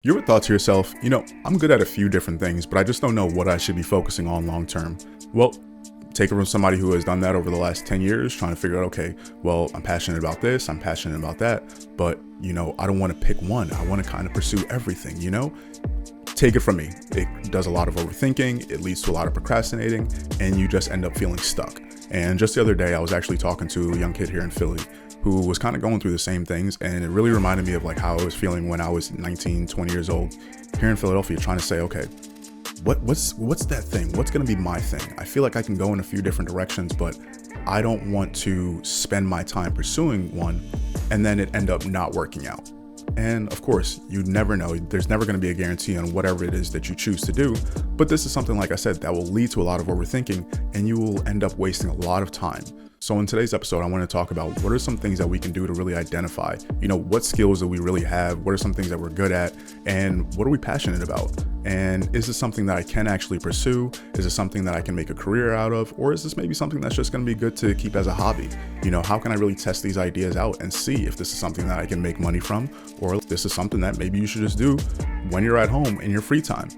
You ever thought to yourself, I'm good at a few different things, but I just don't know what I should be focusing on long term? Well, take it from somebody who has done that over the last 10 years, trying to figure out, okay, well, I'm passionate about this, I'm passionate about that, but, I don't want to pick one. I want to kind of pursue everything. Take it from me. It does a lot of overthinking, it leads to a lot of procrastinating, and you just end up feeling stuck. And just the other day, I was actually talking to a young kid here in Philly who was kind of going through the same things, and it really reminded me of like how I was feeling when I was 19, 20 years old here in Philadelphia, trying to say, okay, what's that thing? What's going to be my thing? I feel like I can go in a few different directions, but I don't want to spend my time pursuing one and then it end up not working out. And of course, you never know. There's never going to be a guarantee on whatever it is that you choose to do. But this is something, like I said, that will lead to a lot of overthinking, and you will end up wasting a lot of time. So in today's episode, I want to talk about what are some things that we can do to really identify, what skills that we really have, what are some things that we're good at, and what are we passionate about? And is this something that I can actually pursue? Is it something that I can make a career out of? Or is this maybe something that's just going to be good to keep as a hobby? How can I really test these ideas out and see if this is something that I can make money from, or if this is something that maybe you should just do when you're at home in your free time?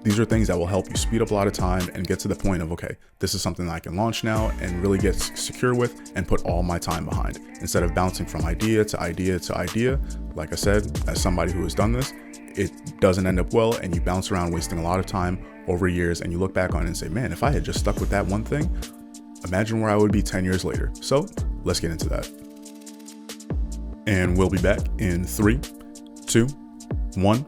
These are things that will help you speed up a lot of time and get to the point of, okay, this is something that I can launch now and really get secure with and put all my time behind, instead of bouncing from idea to idea to idea. Like I said, as somebody who has done this, it doesn't end up well, and you bounce around wasting a lot of time over years, and you look back on it and say, man, if I had just stuck with that one thing, imagine where I would be 10 years later. So let's get into that. And we'll be back in 3, 2, 1,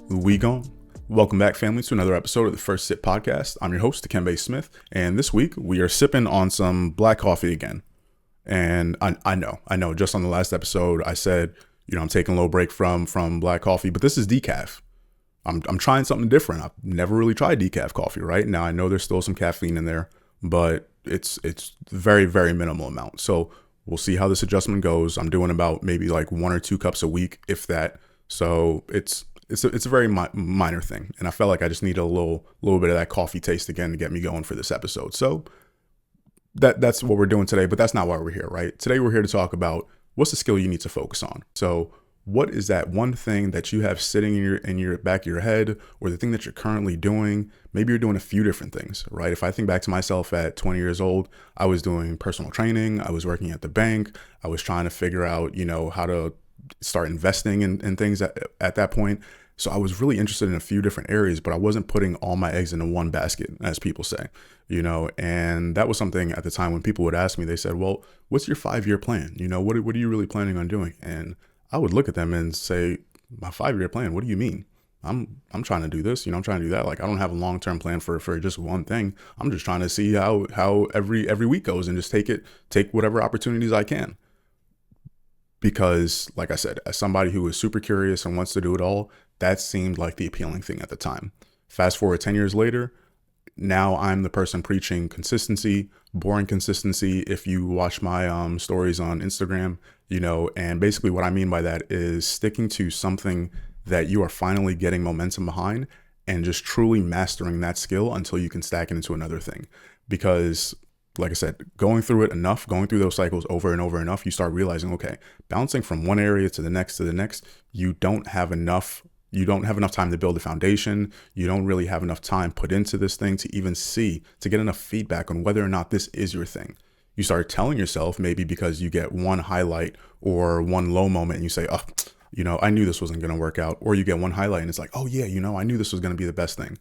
we gone. Welcome back, family, to another episode of the First Sip Podcast. I'm your host, Smith, and this week we are sipping on some black coffee again. And I know, just on the last episode, I said, I'm taking a little break from black coffee, but this is decaf. I'm trying something different. I've never really tried decaf coffee, right? Now, I know there's still some caffeine in there, but it's very, very minimal amount. So we'll see how this adjustment goes. I'm doing about maybe like 1 or 2 cups a week, if that. So it's a very minor thing, and I felt like I just need a little bit of that coffee taste again to get me going for this episode. So that's what we're doing today, but that's not why we're here, right? Today we're here to talk about what's the skill you need to focus on. So what is that one thing that you have sitting in your back of your head, or the thing that you're currently doing? Maybe you're doing a few different things, right? If I think back to myself at 20 years old, I was doing personal training, I was working at the bank, I was trying to figure out, how to start investing in things at that point. So I was really interested in a few different areas, but I wasn't putting all my eggs into one basket, as people say, and that was something at the time when people would ask me, they said, well, what's your 5-year plan? What are you really planning on doing? And I would look at them and say, my 5-year plan, what do you mean? I'm trying to do this, I'm trying to do that. Like, I don't have a long-term plan for just one thing. I'm just trying to see how every week goes, and just take whatever opportunities I can. Because, like I said, as somebody who is super curious and wants to do it all, that seemed like the appealing thing at the time. Fast forward 10 years later, now I'm the person preaching consistency, boring consistency. If you watch my stories on Instagram, and basically what I mean by that is sticking to something that you are finally getting momentum behind, and just truly mastering that skill until you can stack it into another thing. Because, like I said, going through those cycles over and over enough, you start realizing, okay, bouncing from one area to the next, you don't have enough time to build a foundation. You don't really have enough time put into this thing to get enough feedback on whether or not this is your thing. You start telling yourself, maybe because you get one highlight or one low moment, and you say, I knew this wasn't going to work out. Or you get one highlight and it's like, oh yeah, I knew this was going to be the best thing.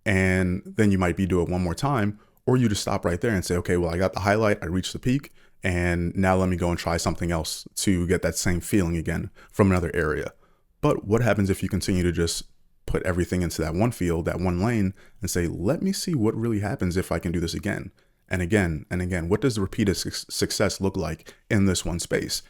And then you might do it one more time, or you just stop right there and say, okay, well, I got the highlight, I reached the peak, and now let me go and try something else to get that same feeling again from another area. But what happens if you continue to just put everything into that one field, that one lane, and say, let me see what really happens if I can do this again and again and again? What does the repeated success look like in this one space?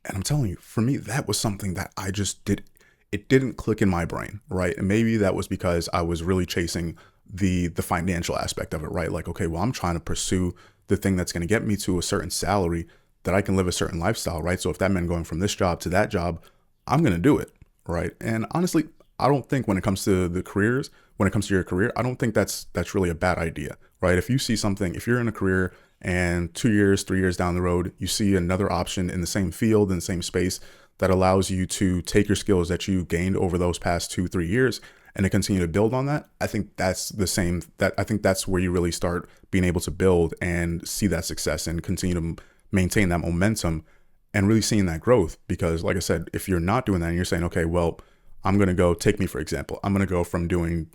And I'm telling you, for me, that was something that I just did. It didn't click in my brain, right? And maybe that was because I was really chasing the financial aspect of it, right? Like, okay, well, I'm trying to pursue the thing that's going to get me to a certain salary that I can live a certain lifestyle, right? So if that meant going from this job to that job, I'm going to do it, right? And honestly, I don't think when it comes to your career, I don't think that's really a bad idea, right? If you see something, if you're in a career and 2 years, 3 years down the road, you see another option in the same field, in the same space that allows you to take your skills that you gained over those past 2-3 years and to continue to build on that. I think that's the same, that I think that's where you really start being able to build and see that success and continue to maintain that momentum and really seeing that growth. Because like I said, if you're not doing that and you're saying, okay, well, I'm going to go, take me for example, I'm going to go from doing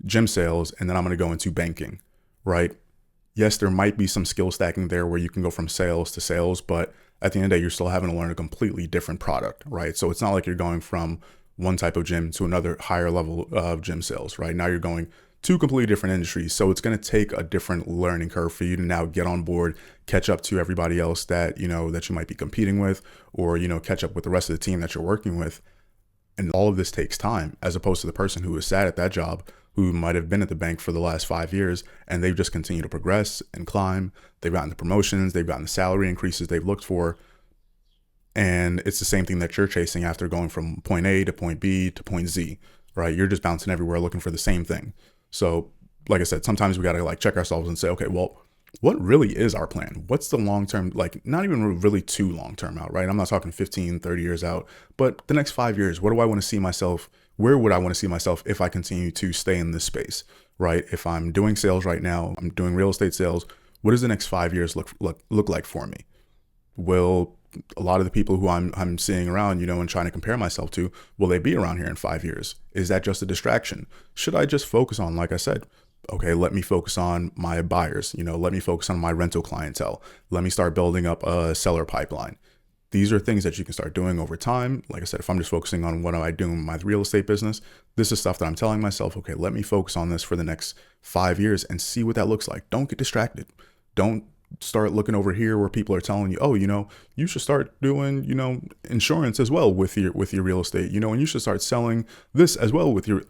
gym sales and then I'm going to go into banking, right? Yes, there might be some skill stacking there where you can go from sales to sales, but at the end of the day, you're still having to learn a completely different product, right? So it's not like you're going from one type of gym to another higher level of gym sales, right? Now you're going two completely different industries. So it's going to take a different learning curve for you to now get on board, catch up to everybody else that, that you might be competing with, or, catch up with the rest of the team that you're working with. And all of this takes time, as opposed to the person who is sat at that job, who might have been at the bank for the last 5 years, and they've just continued to progress and climb. They've gotten the promotions, they've gotten the salary increases they've looked for. And it's the same thing that you're chasing after going from point A to point B to point Z, right? You're just bouncing everywhere looking for the same thing. So like I said, sometimes we got to check ourselves and say, okay, well, what really is our plan? What's the long-term, not even really too long-term out, right? I'm not talking 15, 30 years out, but the next 5 years, what do I want to see myself? Where would I want to see myself if I continue to stay in this space, right? If I'm doing sales right now, I'm doing real estate sales, what does the next 5 years look like for me? Will a lot of the people who I'm seeing around, and trying to compare myself to, will they be around here in 5 years? Is that just a distraction? Should I just focus on, like I said, okay, let me focus on my buyers, let me focus on my rental clientele. Let me start building up a seller pipeline. These are things that you can start doing over time. Like I said, if I'm just focusing on what am I doing in my real estate business, this is stuff that I'm telling myself, okay, let me focus on this for the next 5 years and see what that looks like. Don't get distracted. Don't start looking over here where people are telling you, oh, you should start doing, insurance as well with your real estate, and you should start selling this as well with your.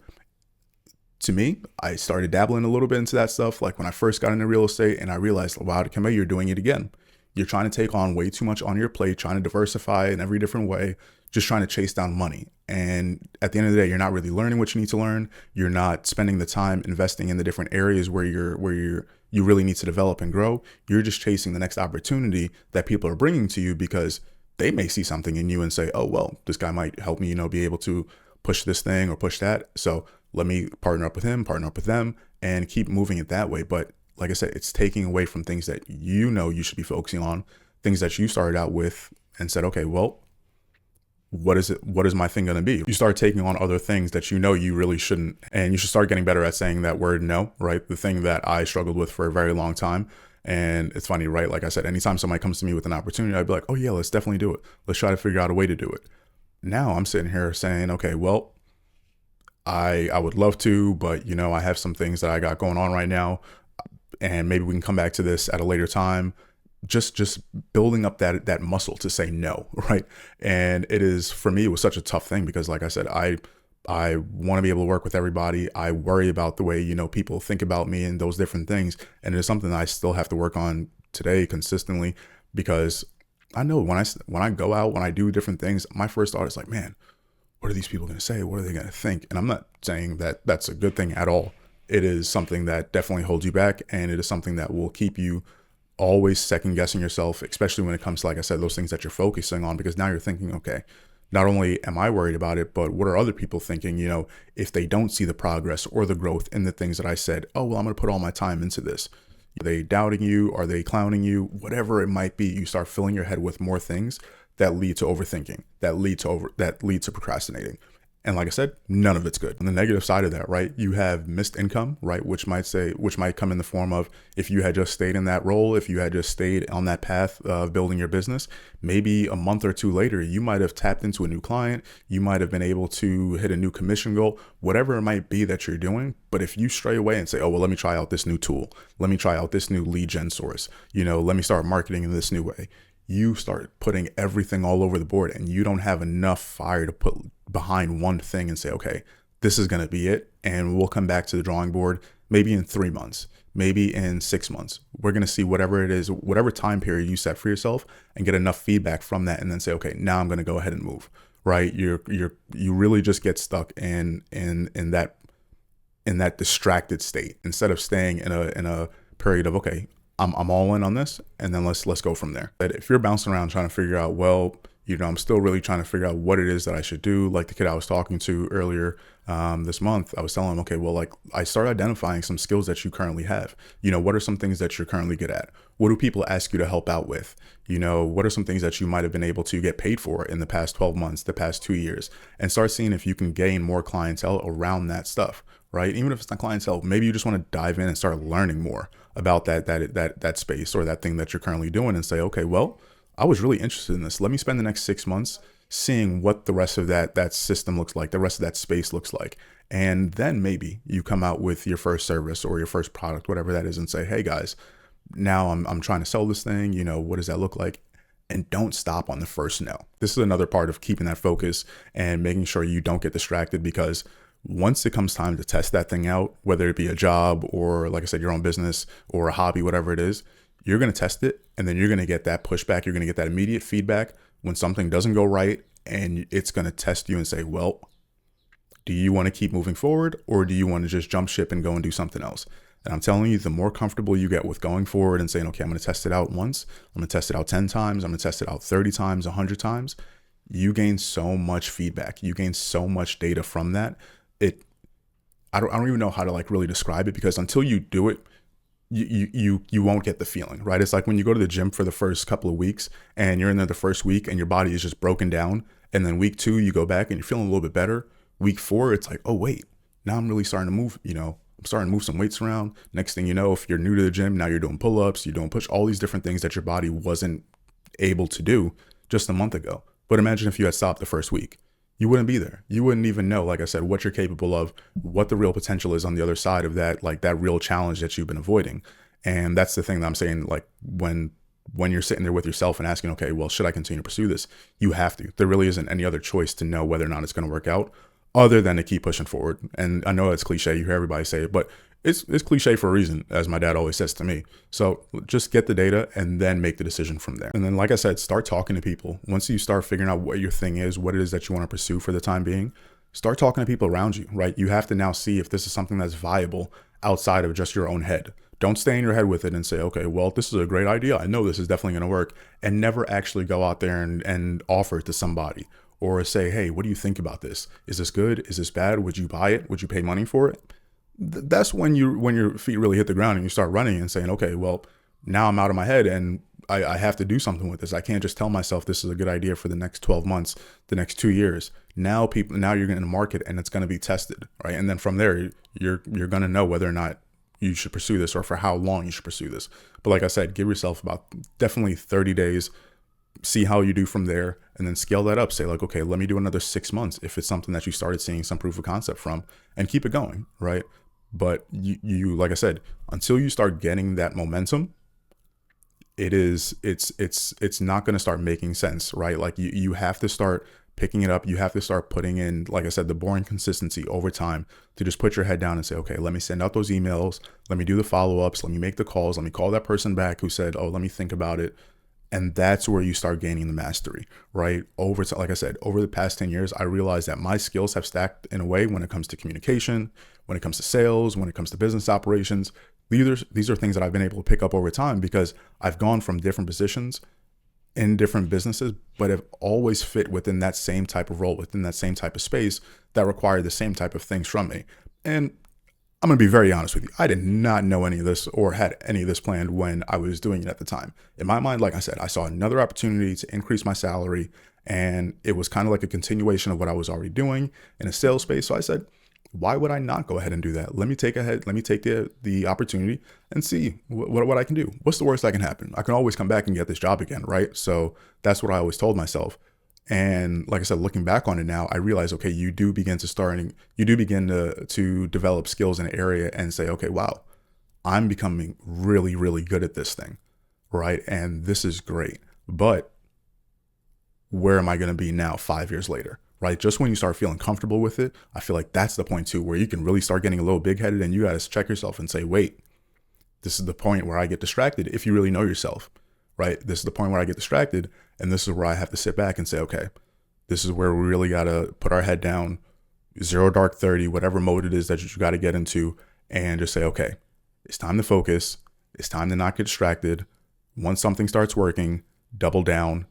To me, I started dabbling a little bit into that stuff. Like when I first got into real estate and I realized, wow, Dikembe, you're doing it again. You're trying to take on way too much on your plate, trying to diversify in every different way, just trying to chase down money. And at the end of the day, you're not really learning what you need to learn. You're not spending the time investing in the different areas where you really need to develop and grow. You're just chasing the next opportunity that people are bringing to you because they may see something in you and say, oh, well, this guy might help me, be able to push this thing or push that. So let me partner up with him, partner up with them, and keep moving it that way. But like I said, it's taking away from things that you should be focusing on, things that you started out with and said, okay, well, what is it? What is my thing going to be? You start taking on other things that you really shouldn't. And you should start getting better at saying that word no, right? The thing that I struggled with for a very long time. And it's funny, right? Like I said, anytime somebody comes to me with an opportunity, I'd be like, oh yeah, let's definitely do it. Let's try to figure out a way to do it. Now I'm sitting here saying, okay, well, I would love to, but I have some things that I got going on right now, and maybe we can come back to this at a later time. Just building up that muscle to say no, right? And it is, for me, it was such a tough thing because like I said, I want to be able to work with everybody. I worry about the way, people think about me and those different things. And it is something that I still have to work on today consistently, because I know when I go out, when I do different things, my first thought is like, man, what are these people going to say? What are they going to think? And I'm not saying that that's a good thing at all. It is something that definitely holds you back. And it is something that will keep you always second guessing yourself, especially when it comes to, like I said, those things that you're focusing on, because now you're thinking, okay, not only am I worried about it, but what are other people thinking, if they don't see the progress or the growth in the things that I said, oh, well, I'm going to put all my time into this. Are they doubting you? Are they clowning you? Whatever it might be, you start filling your head with more things that lead to overthinking, that lead to procrastinating. And like I said, none of it's good. On the negative side of that, right, you have missed income, right, which might come in the form of, if you had just stayed in that role, if you had just stayed on that path of building your business, maybe a month or two later, you might have tapped into a new client. You might have been able to hit a new commission goal, whatever it might be that you're doing. But if you stray away and say, oh, well, let me try out this new tool. Let me try out this new lead gen source. Let me start marketing in this new way. You start putting everything all over the board, and you don't have enough fire to put behind one thing and say, okay, this is going to be it. And we'll come back to the drawing board maybe in 3 months, maybe in 6 months. We're going to see whatever it is, whatever time period you set for yourself, and get enough feedback from that. And then say, okay, now I'm going to go ahead and move, right? You really just get stuck in that distracted state instead of staying in a period of, okay, I'm all in on this, and then let's go from there. But if you're bouncing around trying to figure out, well, I'm still really trying to figure out what it is that I should do. Like the kid I was talking to earlier this month, I was telling him, okay, well, like I started identifying some skills that you currently have. What are some things that you're currently good at? What do people ask you to help out with? What are some things that you might have been able to get paid for in the past 12 months, the past 2 years, and start seeing if you can gain more clientele around that stuff, right? Even if it's not clientele, maybe you just want to dive in and start learning more about that space or that thing that you're currently doing and say, okay, well, I was really interested in this. Let me spend the next 6 months seeing what the rest of that system looks like, the rest of that space looks like. And then maybe you come out with your first service or your first product, whatever that is, and say, hey guys, now I'm trying to sell this thing. What does that look like? And don't stop on the first no. This is another part of keeping that focus and making sure you don't get distracted, because once it comes time to test that thing out, whether it be a job or, like I said, your own business or a hobby, whatever it is, you're going to test it, and then you're going to get that pushback. You're going to get that immediate feedback when something doesn't go right, and it's going to test you and say, well, do you want to keep moving forward, or do you want to just jump ship and go and do something else? And I'm telling you, the more comfortable you get with going forward and saying, okay, I'm going to test it out once, I'm going to test it out 10 times, I'm going to test it out 30 times, 100 times, you gain so much feedback. You gain so much data from that. I don't even know how to like really describe it, because until you do it, you won't get the feeling, right? It's like when you go to the gym for the first couple of weeks and you're in there the first week and your body is just broken down. And then week 2, you go back and you're feeling a little bit better. Week 4, it's like, oh wait, now I'm really starting to move, I'm starting to move some weights around. Next thing you know, if you're new to the gym, now you're doing pull-ups, you're doing push, all these different things that your body wasn't able to do just a month ago. But imagine if you had stopped the first week. You wouldn't be there. You wouldn't even know, like I said, what you're capable of, what the real potential is on the other side of that, like that real challenge that you've been avoiding. And that's the thing that I'm saying, like when you're sitting there with yourself and asking, okay, well, should I continue to pursue this? You have to. There really isn't any other choice to know whether or not it's going to work out other than to keep pushing forward. And I know it's cliche. You hear everybody say it, but it's cliche for a reason, as my dad always says to me. So just get the data and then make the decision from there. And then, like I said, start talking to people. Once you start figuring out what your thing is, what it is that you want to pursue for the time being, start talking to people around you, right? You have to now see if this is something that's viable outside of just your own head. Don't stay in your head with it and say, okay, well, this is a great idea. I know this is definitely going to work, and never actually go out there and offer it to somebody or say, hey, what do you think about this? Is this good? Is this bad? Would you buy it? Would you pay money for it? That's when your feet really hit the ground and you start running and saying, okay, well, now I'm out of my head and I have to do something with this. I can't just tell myself this is a good idea for the next 12 months, the next 2 years. Now you're going to market and it's going to be tested, right? And then from there, you're going to know whether or not you should pursue this or for how long you should pursue this. But like I said, give yourself about definitely 30 days, see how you do from there, and then scale that up. Say like, okay, let me do another 6 months if it's something that you started seeing some proof of concept from, and keep it going, right? But you like I said, until you start getting that momentum, it's not going to start making sense, right? Like you have to start picking it up. You have to start putting in, like I said, the boring consistency over time to just put your head down and say, okay, let me send out those emails. Let me do the follow-ups. Let me make the calls. Let me call that person back who said, oh, let me think about it. And that's where you start gaining the mastery, right? Like I said, over the past 10 years, I realized that my skills have stacked in a way when it comes to communication, when it comes to sales, when it comes to business operations. These are things that I've been able to pick up over time because I've gone from different positions in different businesses, but have always fit within that same type of role, within that same type of space that required the same type of things from me. And I'm going to be very honest with you. I did not know any of this or had any of this planned when I was doing it at the time. In my mind, like I said, I saw another opportunity to increase my salary, and it was kind of like a continuation of what I was already doing in a sales space. So I said, why would I not go ahead and do that? Let me take the opportunity and see what I can do. What's the worst that can happen? I can always come back and get this job again, right? So that's what I always told myself. And like I said, looking back on it now, I realize, okay, you do begin to develop skills in an area and say, okay, wow, I'm becoming really, really good at this thing, right? And this is great. But where am I going to be now 5 years later, right? Just when you start feeling comfortable with it, I feel like that's the point too, where you can really start getting a little big headed and you got to check yourself and say, wait, this is the point where I get distracted. If you really know yourself, right? This is the point where I get distracted. And this is where I have to sit back and say, okay, this is where we really got to put our head down, 0 dark 30, whatever mode it is that you got to get into, and just say, okay, it's time to focus. It's time to not get distracted. Once something starts working, double down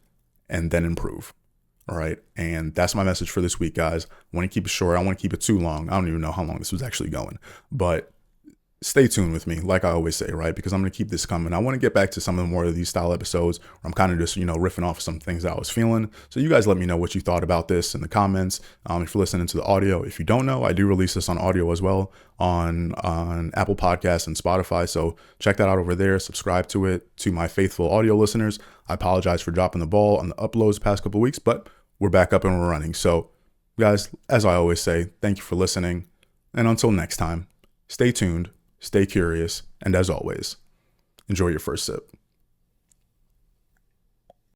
and then improve. All right. And that's my message for this week, guys. I want to keep it short. I don't want to keep it too long. I don't even know how long this was actually going, but stay tuned with me, like I always say, right? Because I'm going to keep this coming. I want to get back to some of the more of these style episodes where I'm kind of just, riffing off some things that I was feeling. So you guys let me know what you thought about this in the comments. If you're listening to the audio, if you don't know, I do release this on audio as well on Apple Podcasts and Spotify. So check that out over there. Subscribe to it. To my faithful audio listeners, I apologize for dropping the ball on the uploads the past couple of weeks, but we're back up and we're running. So guys, as I always say, thank you for listening. And until next time, stay tuned. Stay curious, and as always, enjoy your first sip.